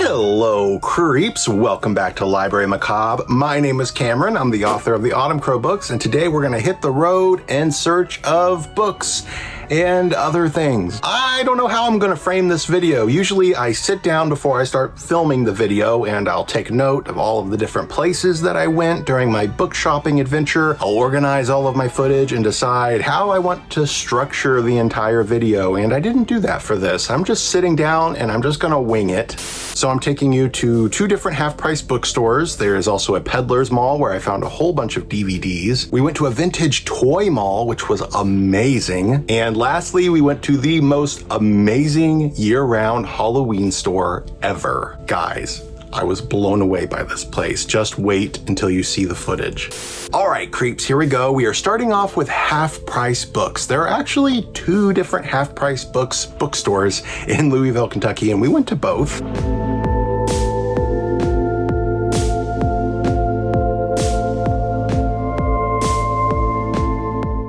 Hello, creeps. Welcome back to Library Macabre. My name is Cameron. I'm the author of the Autumn Crow books, and today we're going to hit the road in search of books and other things. I don't know how I'm going to frame this video. Usually I sit down before I start filming the video and I'll take note of all of the different places that I went during my book shopping adventure. I'll organize all of my footage and decide how I want to structure the entire video, and I didn't do that for this. I'm just sitting down and I'm just going to wing it. So I'm taking you to two different half-price bookstores. There is also a Peddlers Mall where I found a whole bunch of DVDs. We went to a vintage toy mall, which was amazing. And lastly, we went to the most amazing year-round Halloween store ever. Guys, I was blown away by this place. Just wait until you see the footage. All right, creeps, here we go. We are starting off with half-price books. There are actually two different half-price bookstores in Louisville, Kentucky, and we went to both.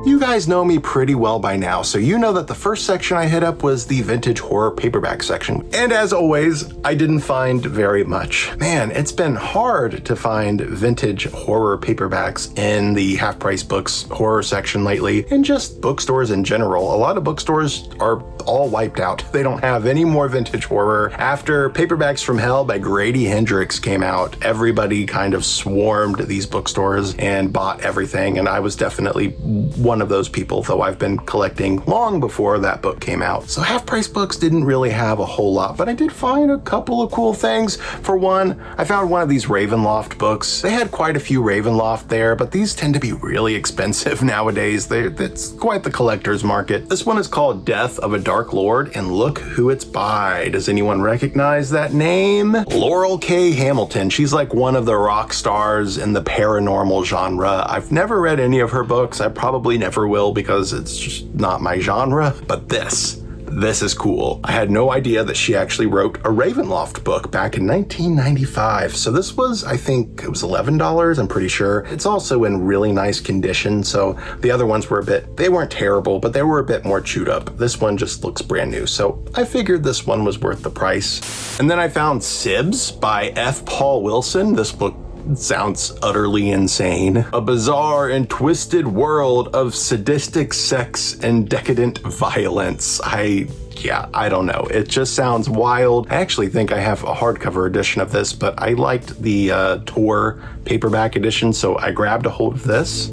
You guys know me pretty well by now, so you know that the first section I hit up was the vintage horror paperback section. And as always, I didn't find very much. Man, it's been hard to find vintage horror paperbacks in the half-price books horror section lately, and just bookstores in general. A lot of bookstores are all wiped out. They don't have any more vintage horror. After Paperbacks from Hell by Grady Hendrix came out, everybody kind of swarmed these bookstores and bought everything, and I was definitely one of those people, though I've been collecting long before that book came out. So half-price books didn't really have a whole lot, but I did find a couple of cool things. For one, I found one of these Ravenloft books. They had quite a few Ravenloft there, but these tend to be really expensive nowadays. It's quite the collector's market. This one is called Death of a Dark Lord, and look who it's by. Does anyone recognize that name? Laurel K. Hamilton. She's like one of the rock stars in the paranormal genre. I've never read any of her books. I probably never will because it's just not my genre, but this is cool. I had no idea that she actually wrote a Ravenloft book back in 1995. So this was, I think it was $11, I'm pretty sure. It's also in really nice condition. So the other ones were they weren't terrible, but they were a bit more chewed up. This one just looks brand new. So I figured this one was worth the price. And then I found Sibs by F. Paul Wilson. This book sounds utterly insane. A bizarre and twisted world of sadistic sex and decadent violence. I don't know. It just sounds wild. I actually think I have a hardcover edition of this, but I liked the Tor paperback edition, so I grabbed a hold of this.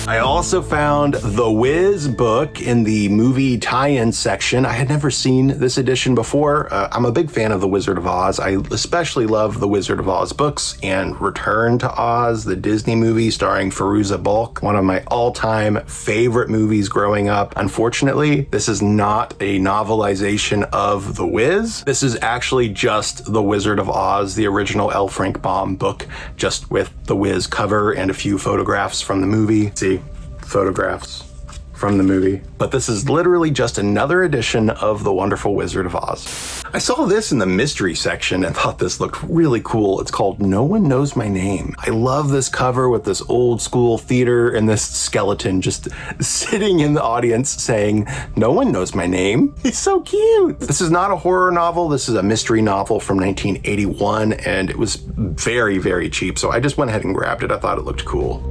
I also found The Wiz book in the movie tie-in section. I had never seen this edition before. I'm a big fan of The Wizard of Oz. I especially love The Wizard of Oz books and Return to Oz, the Disney movie starring Fairuza Balk, one of my all-time favorite movies growing up. Unfortunately, this is not a novelization of The Wiz. This is actually just The Wizard of Oz, the original L. Frank Baum book, just with The Wiz cover and a few photographs from the movie. See? Photographs from the movie. But this is literally just another edition of The Wonderful Wizard of Oz. I saw this in the mystery section and thought this looked really cool. It's called No One Knows My Name. I love this cover with this old school theater and this skeleton just sitting in the audience saying, "No one knows my name." He's so cute. This is not a horror novel. This is a mystery novel from 1981, and it was very, very cheap. So I just went ahead and grabbed it. I thought it looked cool.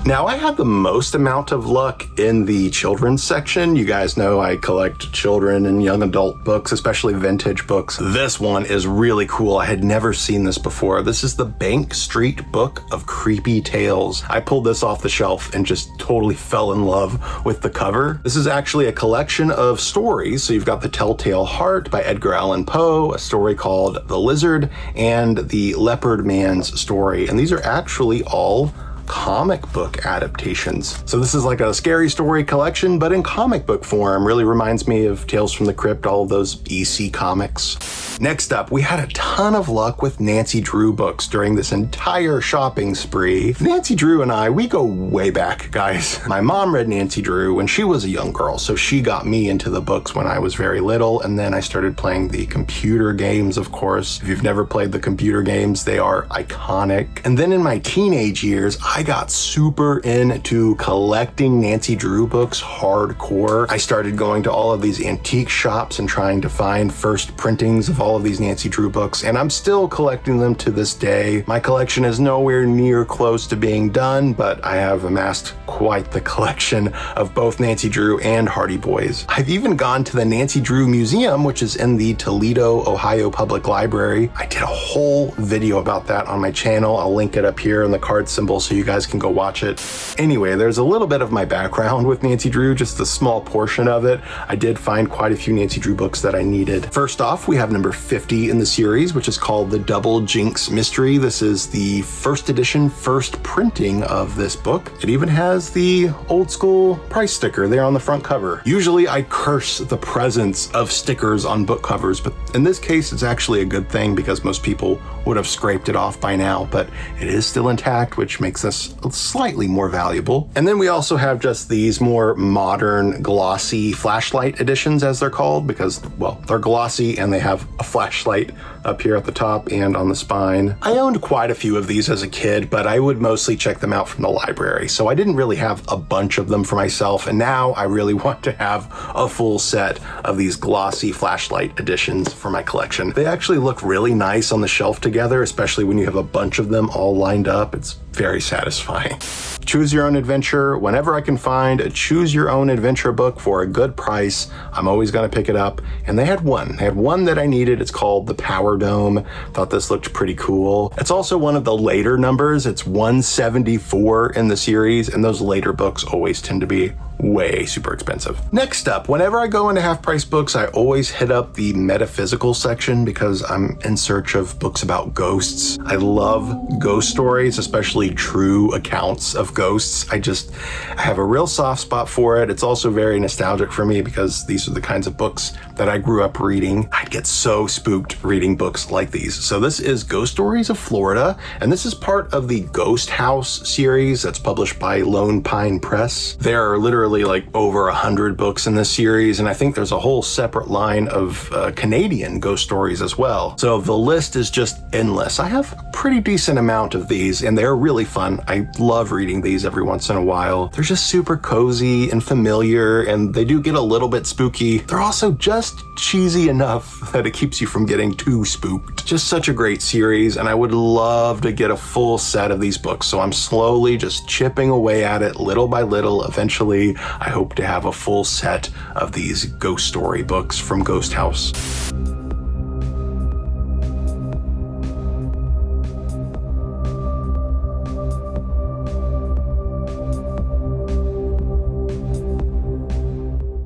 Now, I had the most amount of luck in the children's section. You guys know I collect children and young adult books, especially vintage books. This one is really cool. I had never seen this before. This is the Bank Street Book of Creepy Tales. I pulled this off the shelf and just totally fell in love with the cover. This is actually a collection of stories. So you've got The Telltale Heart by Edgar Allan Poe, a story called The Lizard, and The Leopard Man's Story. And these are actually all comic book adaptations. So this is like a scary story collection, but in comic book form. Really reminds me of Tales from the Crypt, all of those EC comics. Next up, we had a ton of luck with Nancy Drew books during this entire shopping spree. Nancy Drew and I, we go way back, guys. My mom read Nancy Drew when she was a young girl, so she got me into the books when I was very little, and then I started playing the computer games, of course. If you've never played the computer games, they are iconic. And then in my teenage years, I got super into collecting Nancy Drew books hardcore. I started going to all of these antique shops and trying to find first printings of all of these Nancy Drew books, and I'm still collecting them to this day. My collection is nowhere near close to being done, but I have amassed quite the collection of both Nancy Drew and Hardy Boys. I've even gone to the Nancy Drew Museum, which is in the Toledo, Ohio Public Library. I did a whole video about that on my channel. I'll link it up here in the card symbol so you guys can go watch it. Anyway, there's a little bit of my background with Nancy Drew, just a small portion of it. I did find quite a few Nancy Drew books that I needed. First off, we have number 50 in the series, which is called The Double Jinx Mystery. This is the first edition, first printing of this book. It even has the old school price sticker there on the front cover. Usually I curse the presence of stickers on book covers, but in this case it's actually a good thing because most people would have scraped it off by now, but it is still intact, which makes this slightly more valuable. And then we also have just these more modern glossy flashlight editions, as they're called, because, well, they're glossy and they have a flashlight up here at the top and on the spine. I owned quite a few of these as a kid, but I would mostly check them out from the library, so I didn't really have a bunch of them for myself, and now I really want to have a full set of these glossy flashlight editions for my collection. They actually look really nice on the shelf together, especially when you have a bunch of them all lined up. It's very satisfying. Choose Your Own Adventure. Whenever I can find a Choose Your Own Adventure book for a good price, I'm always going to pick it up. And they had one. They had one that I needed. It's called The Power Dome. Thought this looked pretty cool. It's also one of the later numbers. It's 174 in the series, and those later books always tend to be way super expensive. Next up, whenever I go into half price books, I always hit up the metaphysical section because I'm in search of books about ghosts. I love ghost stories, especially true accounts of ghosts. I have a real soft spot for it. It's also very nostalgic for me because these are the kinds of books that I grew up reading. I'd get so spooked reading books like these. So this is Ghost Stories of Florida, and this is part of the Ghost House series that's published by Lone Pine Press. There are literally like over 100 books in this series, and I think there's a whole separate line of Canadian ghost stories as well. So the list is just endless. I have a pretty decent amount of these, and they're really fun. I love reading these every once in a while. They're just super cozy and familiar, and they do get a little bit spooky. They're also just cheesy enough that it keeps you from getting too spooked. Just such a great series, and I would love to get a full set of these books, so I'm slowly just chipping away at it little by little. Eventually, I hope to have a full set of these ghost story books from Ghost House.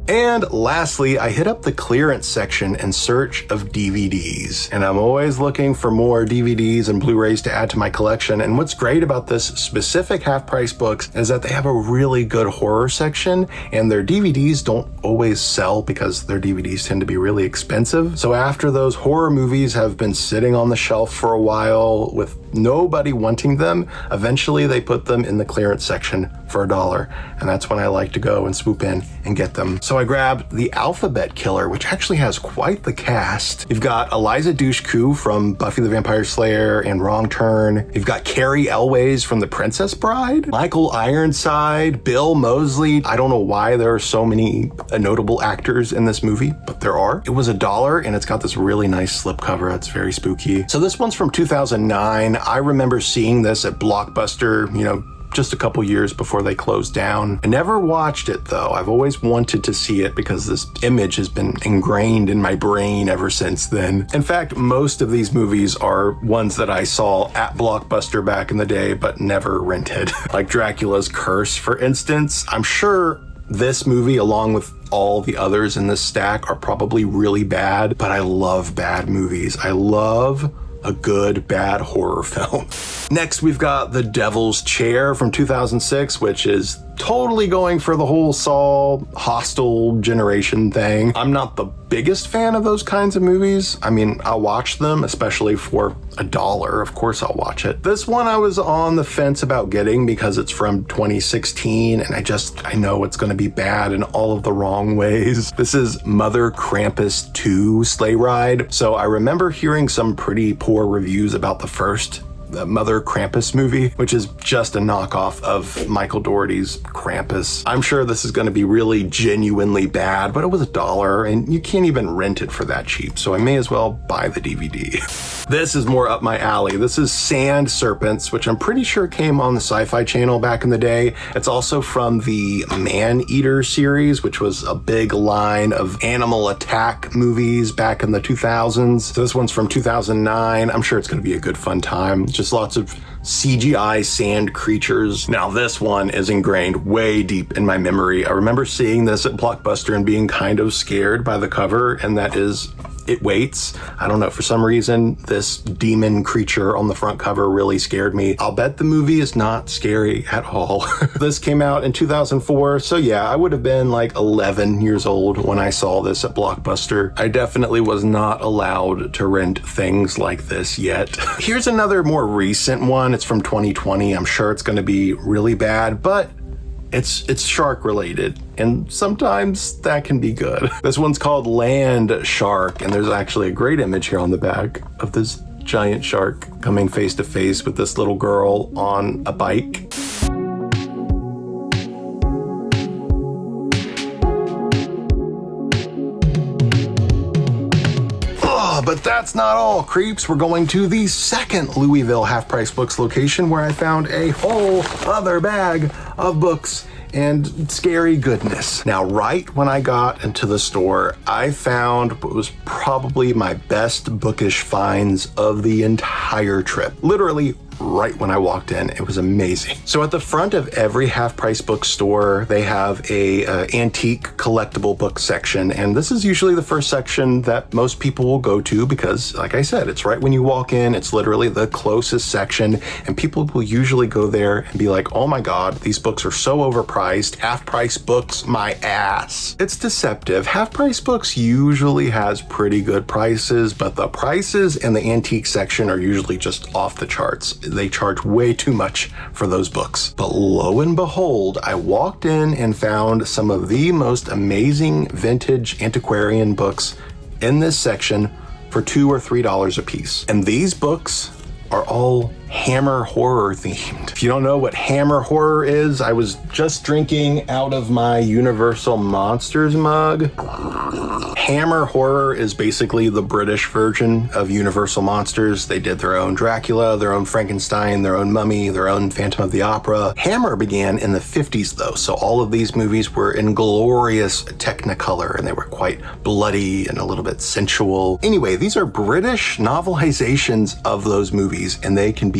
And lastly, I hit up the clearance section in search of DVDs. And I'm always looking for more DVDs and Blu-rays to add to my collection. And what's great about this specific half-price books is that they have a really good horror section, and their DVDs don't always sell because their DVDs tend to be really expensive. So after those horror movies have been sitting on the shelf for a while with nobody wanting them, eventually they put them in the clearance section for $1. And that's when I like to go and swoop in and get them. So I grabbed The Alphabet Killer, which actually has quite the cast. You've got Eliza Dushku from Buffy the Vampire Slayer and Wrong Turn. You've got Carrie Elways from The Princess Bride, Michael Ironside, Bill Moseley. I don't know why there are so many notable actors in this movie, but there are. It was $1, and it's got this really nice slipcover. It's very spooky. So this one's from 2009. I remember seeing this at Blockbuster, just a couple years before they closed down. I never watched it though. I've always wanted to see it because this image has been ingrained in my brain ever since then. In fact, most of these movies are ones that I saw at Blockbuster back in the day, but never rented. Like Dracula's Curse, for instance. I'm sure this movie, along with all the others in this stack, are probably really bad, but I love bad movies. I love a good, bad horror film. Next, we've got The Devil's Chair from 2006, which is totally going for the whole Saw Hostel generation thing. I'm not the biggest fan of those kinds of movies. I mean, I'll watch them, especially for $1. Of course I'll watch it. This one I was on the fence about getting because it's from 2016 and I know it's going to be bad in all of the wrong ways. This is Mother Krampus 2 Sleigh Ride. So I remember hearing some pretty poor reviews about the Mother Krampus movie, which is just a knockoff of Michael Dougherty's Krampus. I'm sure this is going to be really genuinely bad, but it was $1 and you can't even rent it for that cheap, so I may as well buy the DVD. This is more up my alley. This is Sand Serpents, which I'm pretty sure came on the Sci-Fi Channel back in the day. It's also from the Man-Eater series, which was a big line of animal attack movies back in the 2000s. So this one's from 2009. I'm sure it's going to be a good fun time. Just lots of CGI sand creatures. Now this one is ingrained way deep in my memory. I remember seeing this at Blockbuster and being kind of scared by the cover, and that is It Waits. I don't know, for some reason, this demon creature on the front cover really scared me. I'll bet the movie is not scary at all. This came out in 2004, so yeah, I would have been like 11 years old when I saw this at Blockbuster. I definitely was not allowed to rent things like this yet. Here's another more recent one. It's from 2020. I'm sure it's going to be really bad, but it's shark related, and sometimes that can be good. This one's called Land Shark, and there's actually a great image here on the back of this giant shark coming face to face with this little girl on a bike. But that's not all, creeps. We're going to the second Louisville Half Price Books location, where I found a whole other bag of books and scary goodness. Now, right when I got into the store, I found what was probably my best bookish finds of the entire trip. Literally right when I walked in. It was amazing. So at the front of every half-price bookstore, they have a antique collectible book section, and this is usually the first section that most people will go to because, like I said, it's right when you walk in. It's literally the closest section, and people will usually go there and be like, oh my god, these books are so overpriced. Half-price books, my ass. It's deceptive. Half-price books usually has pretty good prices, but the prices in the antique section are usually just off the charts. They charge way too much for those books. But lo and behold, I walked in and found some of the most amazing vintage antiquarian books in this section for $2 or $3 a piece. And these books are all Hammer horror themed. If you don't know what Hammer horror is, I was just drinking out of my Universal Monsters mug. Hammer horror is basically the British version of Universal Monsters. They did their own Dracula, their own Frankenstein, their own Mummy, their own Phantom of the Opera. Hammer began in the 50s though, so all of these movies were in glorious Technicolor, and they were quite bloody and a little bit sensual. Anyway, these are British novelizations of those movies, and they can be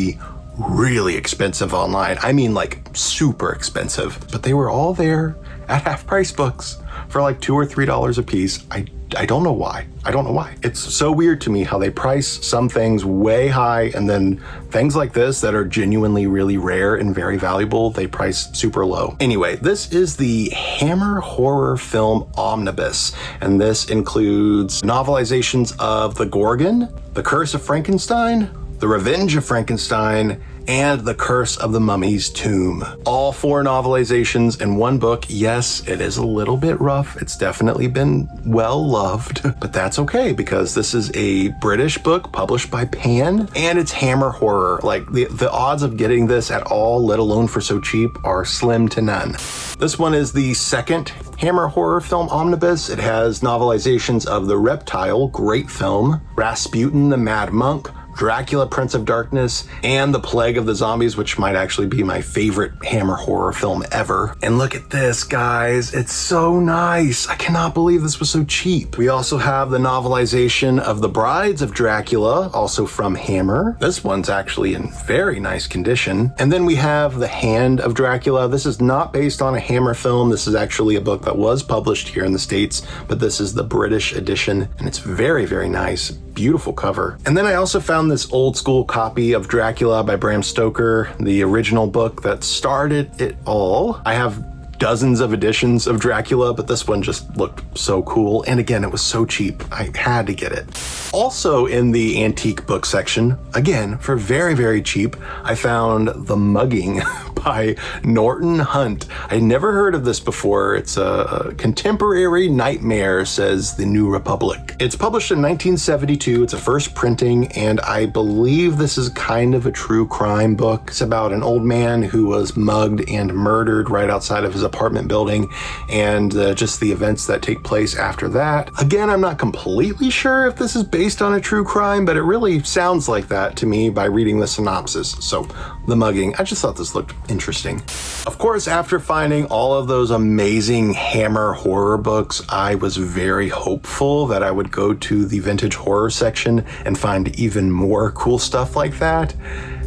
really expensive online. I mean, like super expensive. But they were all there at Half Price Books for like $2 or $3 a piece. I don't know why. I don't know why. It's so weird to me how they price some things way high, and then things like this that are genuinely really rare and very valuable, they price super low. Anyway, this is the Hammer Horror Film Omnibus, and this includes novelizations of The Gorgon, The Curse of Frankenstein, The Revenge of Frankenstein, and The Curse of the Mummy's Tomb. All 4 novelizations in one book. Yes, it is a little bit rough. It's definitely been well loved, but that's okay because this is a British book published by Pan, and it's Hammer horror. Like the odds of getting this at all, let alone for so cheap, are slim to none. This one is the second Hammer Horror Film Omnibus. It has novelizations of The Reptile, great film, Rasputin the Mad Monk, Dracula, Prince of Darkness, and The Plague of the Zombies, which might actually be my favorite Hammer horror film ever. And look at this, guys. It's so nice. I cannot believe this was so cheap. We also have the novelization of The Brides of Dracula, also from Hammer. This one's actually in very nice condition. And then we have The Hand of Dracula. This is not based on a Hammer film. This is actually a book that was published here in the States, but this is the British edition, and it's very, very nice. beautiful cover. And then I also found this old school copy of Dracula by Bram Stoker, the original book that started it all. I have dozens of editions of Dracula, but this one just looked so cool. And again, it was so cheap. I had to get it. Also in the antique book section, again, for very, very cheap, I found The Mugging by Norton Hunt. I never heard of this before. It's a contemporary nightmare, says the New Republic. It's published in 1972. It's a first printing, and I believe this is kind of a true crime book. It's about an old man who was mugged and murdered right outside of his apartment building, and just the events that take place after that. Again, I'm not completely sure if this is based on a true crime, but it really sounds like that to me by reading the synopsis. So, The Mugging, I just thought this looked interesting. Of course, after finding all of those amazing Hammer horror books, I was very hopeful that I would go to the vintage horror section and find even more cool stuff like that,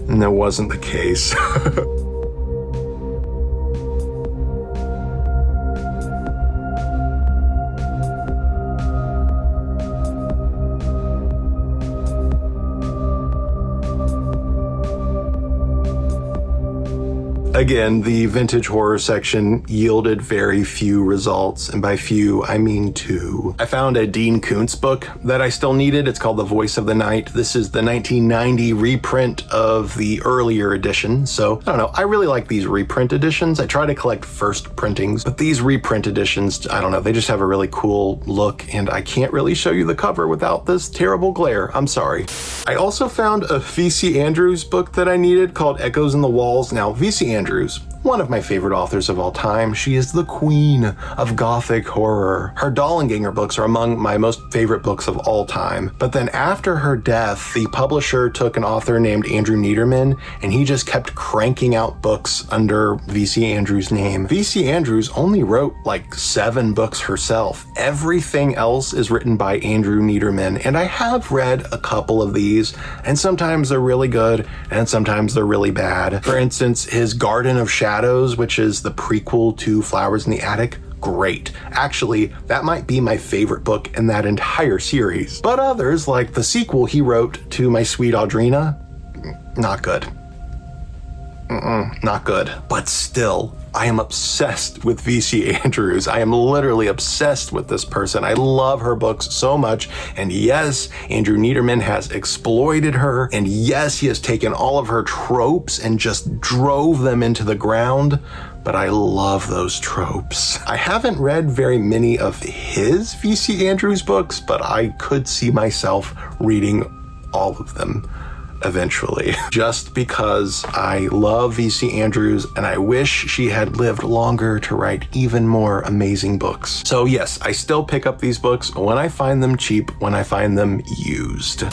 and that wasn't the case. Again, the vintage horror section yielded very few results, and by few, I mean 2. I found a Dean Koontz book that I still needed. It's called The Voice of the Night. This is the 1990 reprint of the earlier edition, so I don't know. I really like these reprint editions. I try to collect first printings, but these reprint editions, I don't know, they just have a really cool look, and I can't really show you the cover without this terrible glare. I'm sorry. I also found a V.C. Andrews book that I needed called Echoes in the Walls. Now, V.C. Andrews, one of my favorite authors of all time. She is the queen of gothic horror. Her Dollenganger books are among my most favorite books of all time. But then after her death, the publisher took an author named Andrew Niederman, and he just kept cranking out books under V.C. Andrews' name. V.C. Andrews only wrote like 7 books herself. Everything else is written by Andrew Niederman, and I have read a couple of these, and sometimes they're really good, and sometimes they're really bad. For instance, his Garden of Shadows, which is the prequel to Flowers in the Attic, great. Actually, that might be my favorite book in that entire series. But others, like the sequel he wrote to My Sweet Audrina, not good. Not good. But still, I am obsessed with V.C. Andrews. I am literally obsessed with this person. I love her books so much. And yes, Andrew Niederman has exploited her. And yes, he has taken all of her tropes and just drove them into the ground. But I love those tropes. I haven't read very many of his V.C. Andrews books, but I could see myself reading all of them eventually, just because I love V.C. Andrews and I wish she had lived longer to write even more amazing books. So yes, I still pick up these books when I find them cheap, when I find them used.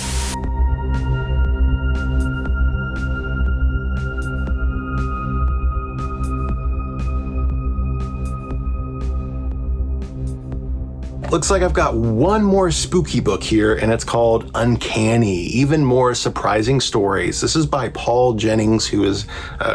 Looks like I've got one more spooky book here, and it's called Uncanny, Even More Surprising Stories. This is by Paul Jennings, who is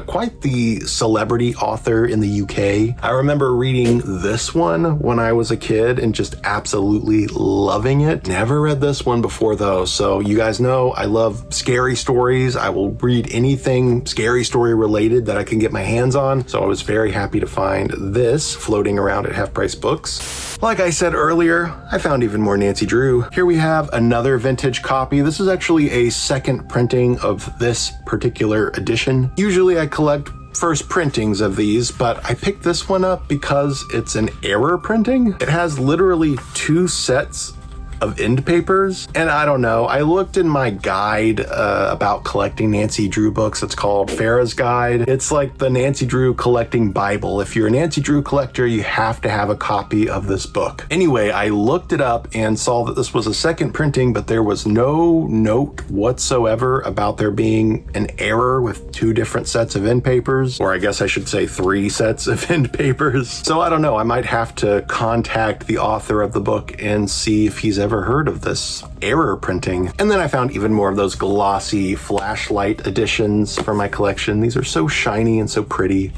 quite the celebrity author in the UK. I remember reading this one when I was a kid and just absolutely loving it. Never read this one before though, so you guys know I love scary stories. I will read anything scary story related that I can get my hands on, so I was very happy to find this floating around at Half Price Books. Like I said earlier, I found even more Nancy Drew. Here we have another vintage copy. This is actually a second printing of this particular edition. Usually I collect first printings of these, but I picked this one up because it's an error printing. It has literally 2 sets of end papers, and I don't know, I looked in my guide about collecting Nancy Drew books. It's called Farrah's Guide. It's like the Nancy Drew collecting Bible. If you're a Nancy Drew collector, you have to have a copy of this book. Anyway, I looked it up and saw that this was a second printing, but there was no note whatsoever about there being an error with 2 different sets of end papers, or I guess I should say 3 sets of end papers. So I don't know, I might have to contact the author of the book and see if he's ever heard of this error printing. And then I found even more of those glossy flashlight editions for my collection. These are so shiny and so pretty.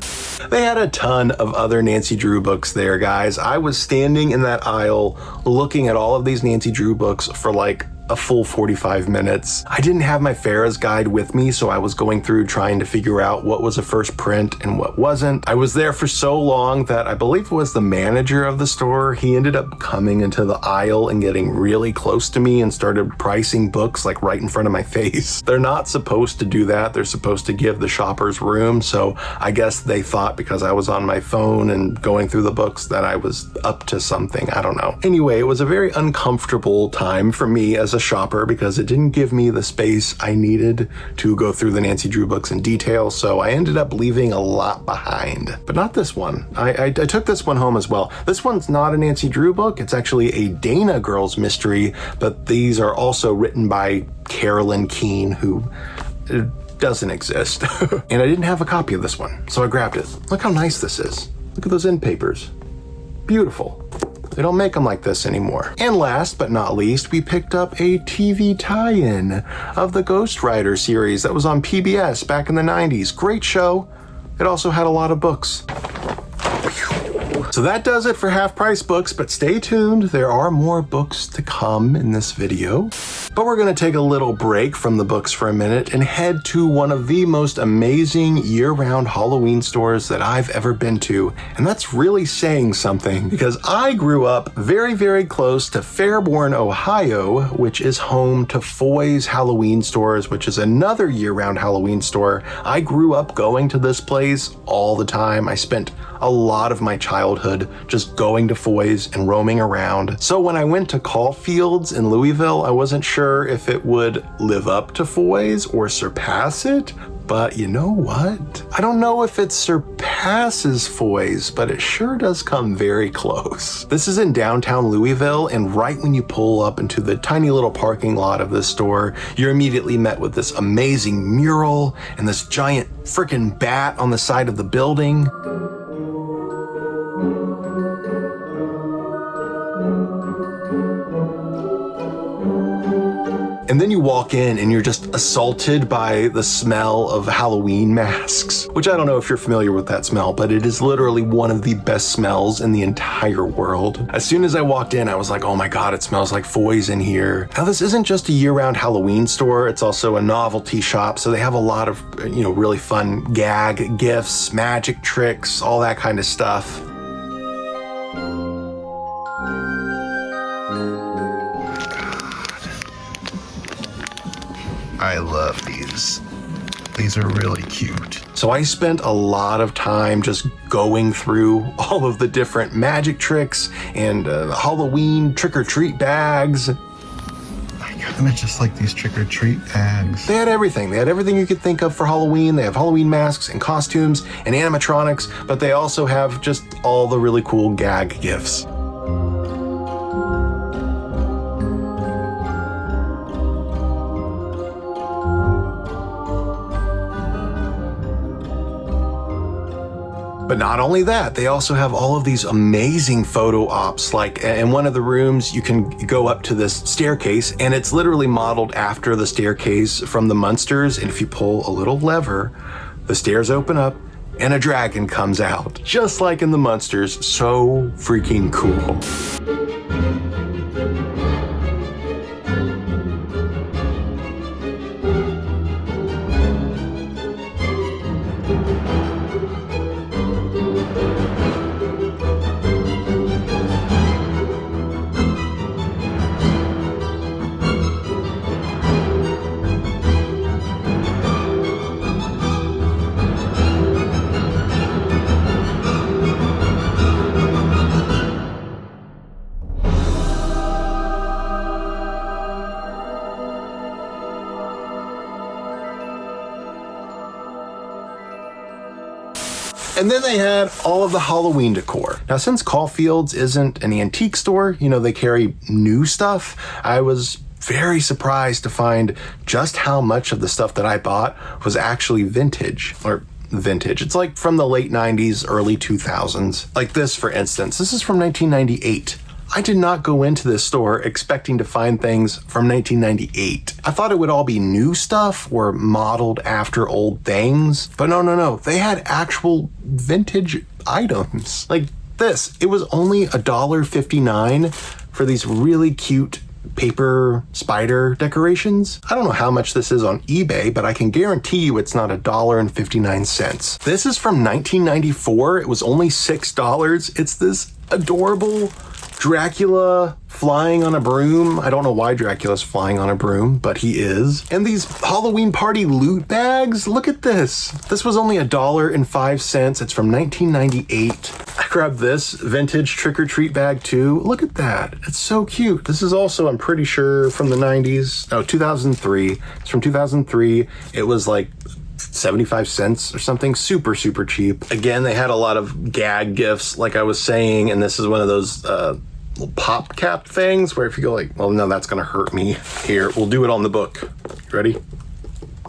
They had a ton of other Nancy Drew books there, guys. I was standing in that aisle looking at all of these Nancy Drew books for like a full 45 minutes. I didn't have my Farrah's guide with me, so I was going through trying to figure out what was a first print and what wasn't. I was there for so long that I believe it was the manager of the store. He ended up coming into the aisle and getting really close to me and started pricing books like right in front of my face. They're not supposed to do that. They're supposed to give the shoppers room. So I guess they thought because I was on my phone and going through the books that I was up to something. I don't know. Anyway, it was a very uncomfortable time for me as a shopper because it didn't give me the space I needed to go through the Nancy Drew books in detail, so I ended up leaving a lot behind. But not this one. I took this one home as well. This one's not a Nancy Drew book. It's actually a Dana Girls mystery, but these are also written by Carolyn Keene, who doesn't exist. And I didn't have a copy of this one, so I grabbed it. Look how nice this is. Look at those end papers. Beautiful. They don't make them like this anymore. And last but not least, we picked up a TV tie-in of the Ghost Rider series that was on PBS back in the 90s. Great show. It also had a lot of books. So that does it for Half Price Books, but stay tuned. There are more books to come in this video. But we're going to take a little break from the books for a minute and head to one of the most amazing year-round Halloween stores that I've ever been to. And that's really saying something because I grew up very, very close to Fairborn, Ohio, which is home to Foy's Halloween Stores, which is another year-round Halloween store. I grew up going to this place all the time. I spent a lot of my childhood just going to Foy's and roaming around. So when I went to Caufield's in Louisville, I wasn't sure if it would live up to Foy's or surpass it. But you know what? I don't know if it surpasses Foy's, but it sure does come very close. This is in downtown Louisville, and right when you pull up into the tiny little parking lot of this store, you're immediately met with this amazing mural and this giant freaking bat on the side of the building. And then you walk in and you're just assaulted by the smell of Halloween masks, which I don't know if you're familiar with that smell, but it is literally one of the best smells in the entire world. As soon as I walked in, I was like, oh my God, it smells like Foy's in here. Now, this isn't just a year-round Halloween store. It's also a novelty shop. So they have a lot of, really fun gag gifts, magic tricks, all that kind of stuff. I love these. These are really cute. So I spent a lot of time just going through all of the different magic tricks and Halloween trick-or-treat bags. I kind of just like these trick-or-treat bags. They had everything. They had everything you could think of for Halloween. They have Halloween masks and costumes and animatronics, but they also have just all the really cool gag gifts. But not only that, they also have all of these amazing photo ops. Like in one of the rooms, you can go up to this staircase and it's literally modeled after the staircase from the Munsters. And if you pull a little lever, the stairs open up and a dragon comes out, just like in the Munsters. So freaking cool. And then they had all of the Halloween decor. Now, since Caufield's isn't an antique store, they carry new stuff, I was very surprised to find just how much of the stuff that I bought was actually vintage. It's like from the late 90s, early 2000s. Like this, for instance. This is from 1998. I did not go into this store expecting to find things from 1998. I thought it would all be new stuff or modeled after old things, but no. They had actual vintage items. Like this, it was only $1.59 for these really cute paper spider decorations. I don't know how much this is on eBay, but I can guarantee you it's not $1.59. This is from 1994. It was only $6. It's this adorable Dracula flying on a broom. I don't know why Dracula's flying on a broom, but he is. And these Halloween party loot bags, look at this. This was only $1.05. It's from 1998. I grabbed this vintage trick-or-treat bag too. Look at that. It's so cute. This is also, I'm pretty sure, from the 90s. Oh, 2003. It's from 2003. It was like 75 cents or something. Super, super cheap. Again, they had a lot of gag gifts, like I was saying, and this is one of those little pop cap things where if you go like, well, no, that's gonna hurt me. Here, we'll do it on the book. Ready?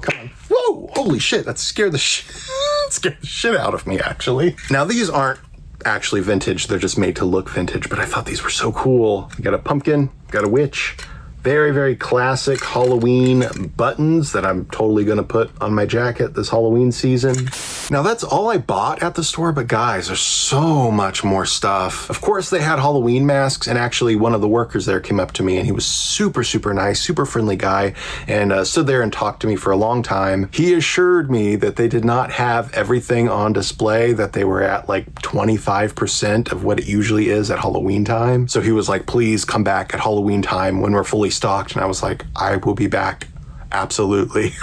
Come on. Whoa! Holy shit, that scared the shit out of me, actually. Now, these aren't actually vintage. They're just made to look vintage, but I thought these were so cool. You got a pumpkin, got a witch. Very, very classic Halloween buttons that I'm totally gonna put on my jacket this Halloween season. Now that's all I bought at the store, but guys, there's so much more stuff. Of course, they had Halloween masks, and actually one of the workers there came up to me and he was super, super nice, super friendly guy, and stood there and talked to me for a long time. He assured me that they did not have everything on display, that they were at like 25% of what it usually is at Halloween time. So he was like, please come back at Halloween time when we're fully stocked. And I was like, I will be back. Absolutely.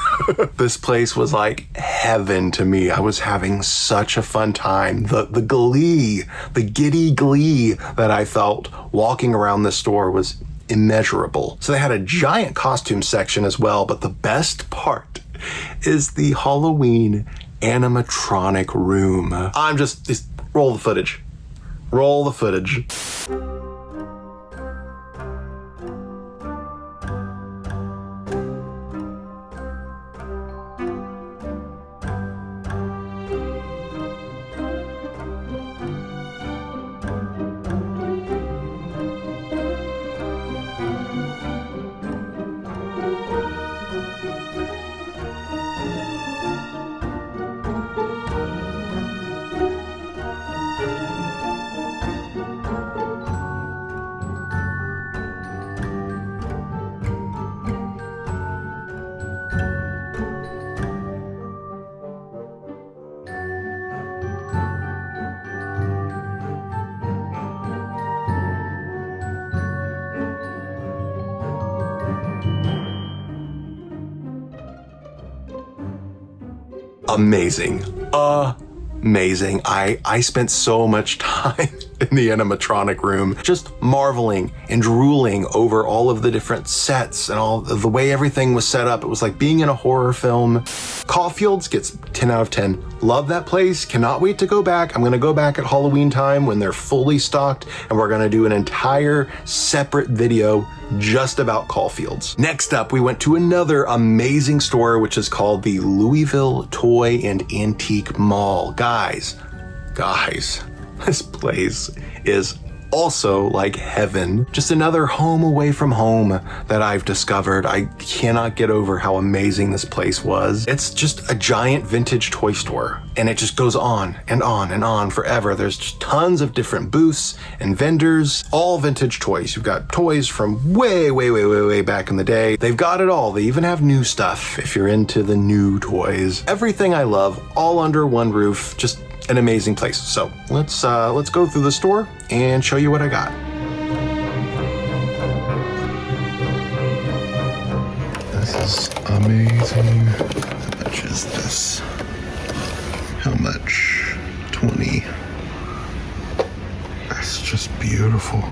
This place was like heaven to me. I was having such a fun time. The glee, the giddy glee that I felt walking around this store was immeasurable. So they had a giant costume section as well, but the best part is the Halloween animatronic room. Just roll the footage. Roll the footage. Amazing. Amazing. I spent so much time in the animatronic room just marveling and drooling over all of the different sets and all the way everything was set up. It was like being in a horror film. Caufield's gets 10 out of 10. Love that place. Cannot wait to go back. I'm going to go back at Halloween time when they're fully stocked, and we're going to do an entire separate video just about Caufield's. Next up, we went to another amazing store, which is called the Louisville Toy and Antique Mall. Guys, this place is also like heaven. Just another home away from home that I've discovered. I cannot get over how amazing this place was. It's just a giant vintage toy store, and it just goes on and on and on forever. There's just tons of different booths and vendors, all vintage toys. You've got toys from way back in the day. They've got it all. They even have new stuff if you're into the new toys. Everything I love, all under one roof. Just an amazing place. So let's go through the store and show you what I got. This is amazing. How much is this? How much? 20. That's just beautiful.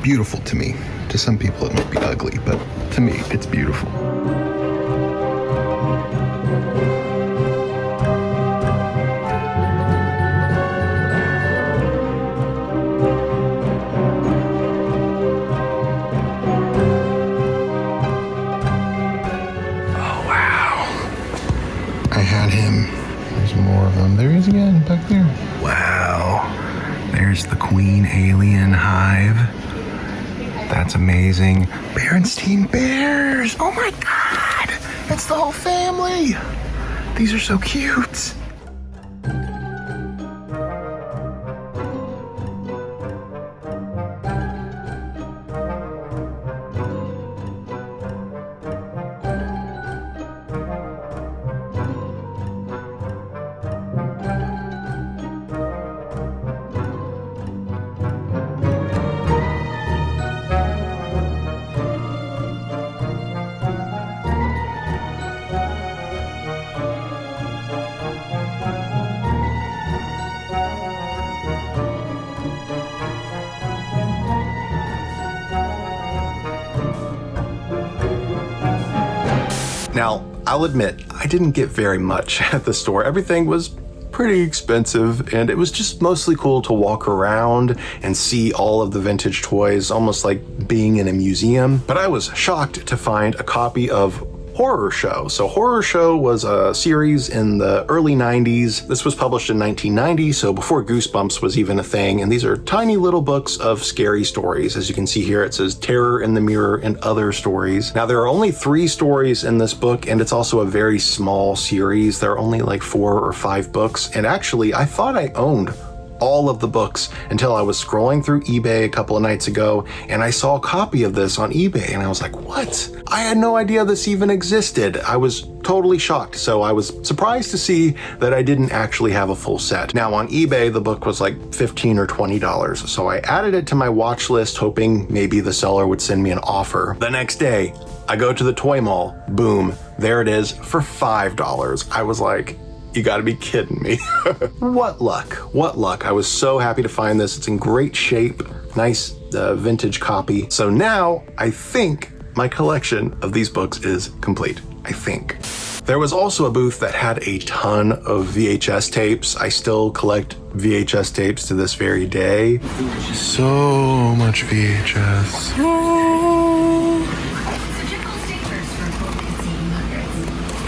Beautiful to me. To some people it might be ugly, but to me it's beautiful. There he is again, back there. Wow. There's the Queen Alien Hive. That's amazing. Berenstein Bears. Oh my God. It's the whole family. These are so cute. Now, I'll admit, I didn't get very much at the store. Everything was pretty expensive, and it was just mostly cool to walk around and see all of the vintage toys, almost like being in a museum. But I was shocked to find a copy of Horror Show. So Horror Show was a series in the early 90s. This was published in 1990, so before Goosebumps was even a thing. And these are tiny little books of scary stories. As you can see here, it says Terror in the Mirror and Other Stories. Now, there are only 3 stories in this book, and it's also a very small series. There are only like 4 or 5 books. And actually, I thought I owned all of the books until I was scrolling through eBay a couple of nights ago, and I saw a copy of this on eBay, and I was like, what? I had no idea this even existed. I was totally shocked, so I was surprised to see that I didn't actually have a full set. Now, on eBay, the book was like $15 or $20, so I added it to my watch list, hoping maybe the seller would send me an offer. The next day, I go to the toy mall. Boom, there it is for $5. I was like, you gotta be kidding me. What luck, what luck. I was so happy to find this. It's in great shape, nice vintage copy. So now I think my collection of these books is complete, I think. There was also a booth that had a ton of VHS tapes. I still collect VHS tapes to this very day. So much VHS.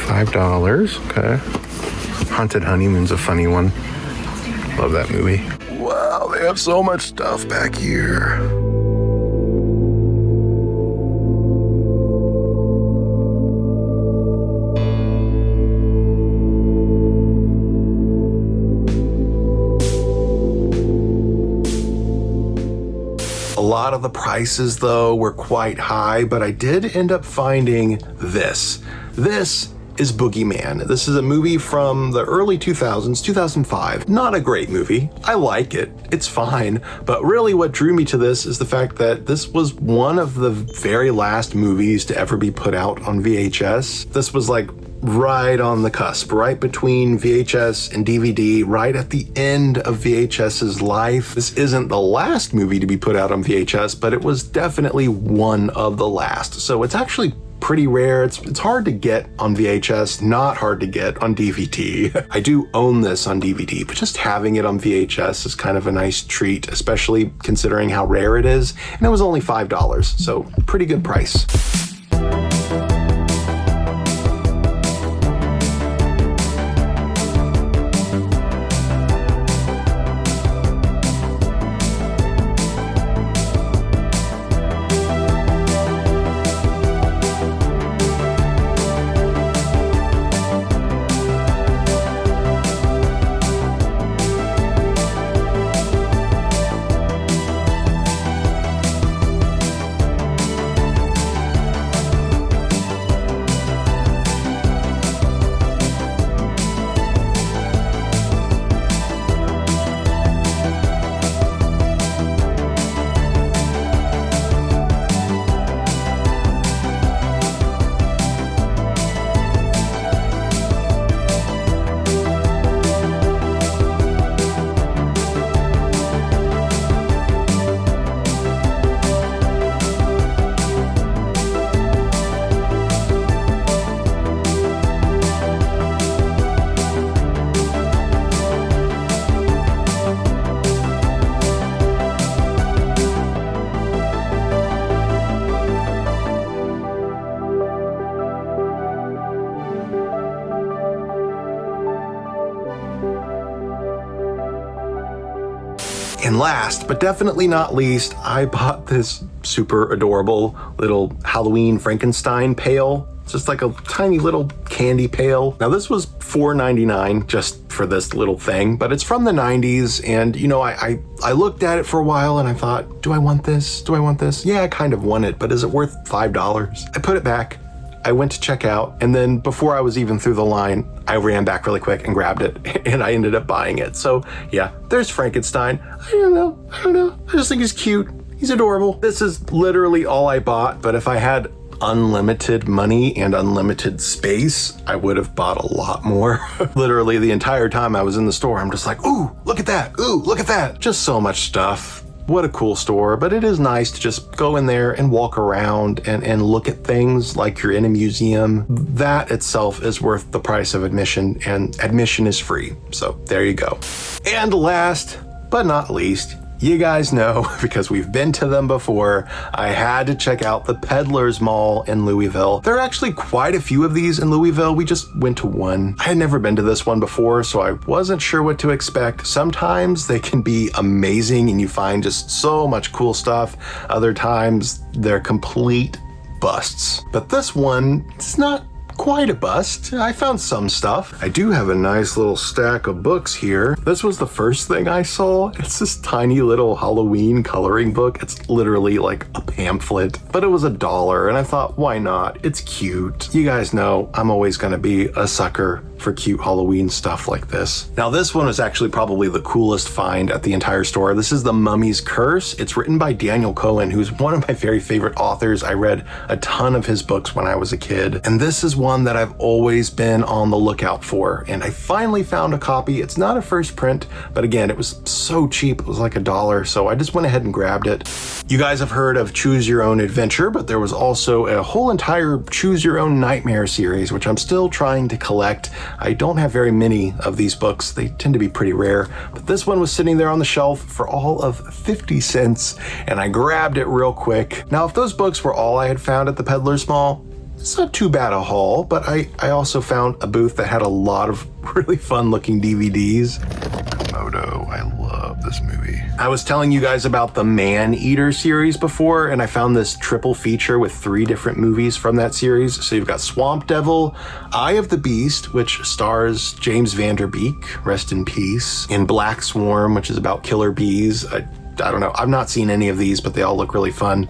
$5, okay. Haunted Honeymoon's a funny one. Love that movie. Wow, they have so much stuff back here. A lot of the prices, though, were quite high, but I did end up finding this. This is Boogeyman. This is a movie from the early 2000s, 2005. Not a great movie. I like it. It's fine. But really what drew me to this is the fact that this was one of the very last movies to ever be put out on VHS. This was like right on the cusp, right between VHS and DVD, right at the end of VHS's life. This isn't the last movie to be put out on VHS, but it was definitely one of the last. So it's actually pretty rare. It's hard to get on VHS, not hard to get on DVD. I do own this on DVD, but just having it on VHS is kind of a nice treat, especially considering how rare it is. And it was only $5, so pretty good price. And last, but definitely not least, I bought this super adorable little Halloween Frankenstein pail. It's just like a tiny little candy pail. Now this was $4.99 just for this little thing, but it's from the 90s. And you know, I looked at it for a while and I thought, do I want this? Do I want this? Yeah, I kind of want it, but is it worth $5? I put it back. I went to check out, and then before I was even through the line, I ran back really quick and grabbed it, and I ended up buying it. So yeah, there's Frankenstein. I don't know. I just think he's cute. He's adorable. This is literally all I bought, but if I had unlimited money and unlimited space, I would have bought a lot more. Literally the entire time I was in the store, I'm just like, ooh, look at that. Ooh, look at that. Just so much stuff. what a cool store, but it is nice to just go in there and walk around and look at things like you're in a museum. That itself is worth the price of admission, and admission is free. So there you go. And last but not least, you guys know, because we've been to them before, I had to check out the Peddlers Mall in Louisville. There are actually quite a few of these in Louisville. We just went to one. I had never been to this one before, so I wasn't sure what to expect. Sometimes they can be amazing and you find just so much cool stuff. Other times they're complete busts. But this one, it's not quite a bust. I found some stuff. I do have a nice little stack of books here. This was the first thing I saw. It's this tiny little Halloween coloring book. It's literally like a pamphlet, but it was $1 and I thought, why not? It's cute. You guys know I'm always gonna be a sucker for cute Halloween stuff like this. Now this one was actually probably the coolest find at the entire store. This is The Mummy's Curse. It's written by Daniel Cohen, who's one of my very favorite authors. I read a ton of his books when I was a kid, and this is one that I've always been on the lookout for, and I finally found a copy. It's not a first print, but again, it was so cheap. It was like $1, so I just went ahead and grabbed it. You guys have heard of Choose Your Own Adventure, but there was also a whole entire Choose Your Own Nightmare series, which I'm still trying to collect. I don't have very many of these books. They tend to be pretty rare, but this one was sitting there on the shelf for all of 50 cents, and I grabbed it real quick. Now, if those books were all I had found at the Peddlers Mall, it's not too bad a haul, but I also found a booth that had a lot of really fun looking DVDs. Moto, I love this movie. I was telling you guys about the Man-Eater series before, and I found this triple feature with 3 different movies from that series. So you've got Swamp Devil, Eye of the Beast, which stars James Van Der Beek, rest in peace, and Black Swarm, which is about killer bees. I don't know, I've not seen any of these, but they all look really fun.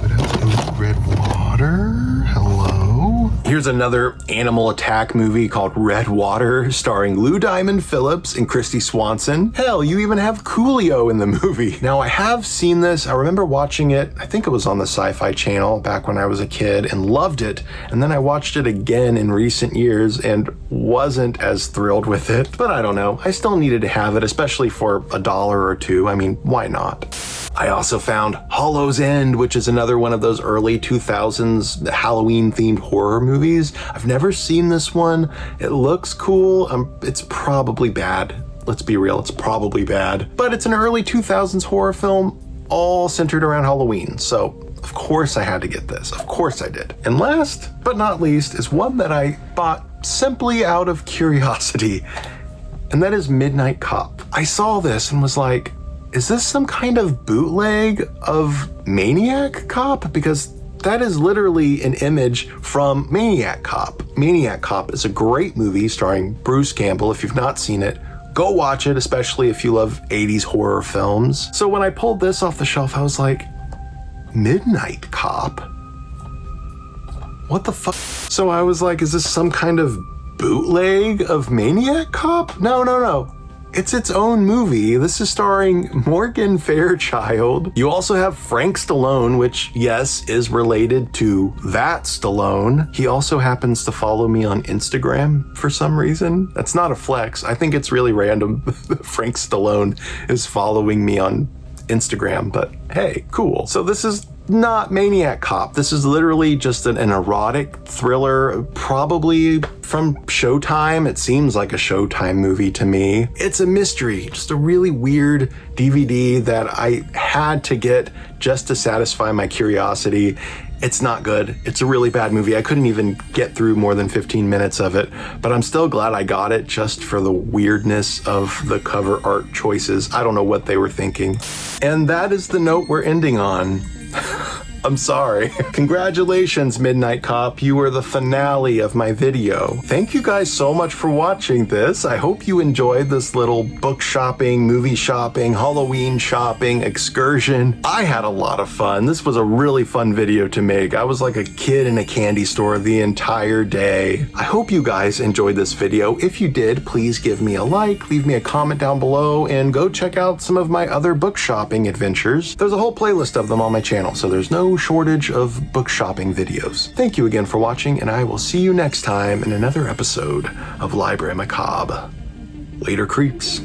Red Water, hello. Here's another animal attack movie called Red Water, starring Lou Diamond Phillips and Christy Swanson. Hell, you even have Coolio in the movie. Now, I have seen this. I remember watching it. I think it was on the Sci-Fi Channel back when I was a kid and loved it. And then I watched it again in recent years and wasn't as thrilled with it. But I don't know. I still needed to have it, especially for $1 or $2. I mean, why not? I also found Hollow's End, which is another one of those early 2000s Halloween-themed horror movies. I've never seen this one. It looks cool. It's probably bad. Let's be real, it's probably bad. But it's an early 2000s horror film, all centered around Halloween. So, of course I had to get this. Of course I did. And last but not least is one that I bought simply out of curiosity, and that is Midnight Cop. I saw this and was like, is this some kind of bootleg of Maniac Cop? Because that is literally an image from Maniac Cop. Maniac Cop is a great movie starring Bruce Campbell. If you've not seen it, go watch it, especially if you love 80s horror films. So when I pulled this off the shelf, I was like, Midnight Cop? What the fuck? So I was like, is this some kind of bootleg of Maniac Cop? No. It's its own movie. This is starring Morgan Fairchild. You also have Frank Stallone, which, yes, is related to that Stallone. He also happens to follow me on Instagram for some reason. That's not a flex. I think it's really random. Frank Stallone is following me on Instagram, but hey, cool. So this is not Maniac Cop. This is literally just an erotic thriller, probably from Showtime. It seems like a Showtime movie to me. It's a mystery, just a really weird DVD that I had to get just to satisfy my curiosity. It's not good. It's a really bad movie. I couldn't even get through more than 15 minutes of it, but I'm still glad I got it just for the weirdness of the cover art choices. I don't know what they were thinking. And that is the note we're ending on. I'm sorry. Congratulations, Midnight Cop. You were the finale of my video. Thank you guys so much for watching this. I hope you enjoyed this little book shopping, movie shopping, Halloween shopping excursion. I had a lot of fun. This was a really fun video to make. I was like a kid in a candy store the entire day. I hope you guys enjoyed this video. If you did, please give me a like, leave me a comment down below, and go check out some of my other book shopping adventures. There's a whole playlist of them on my channel, so there's no shortage of book shopping videos. Thank you again for watching, and I will see you next time in another episode of Library Macabre. Later, creeps.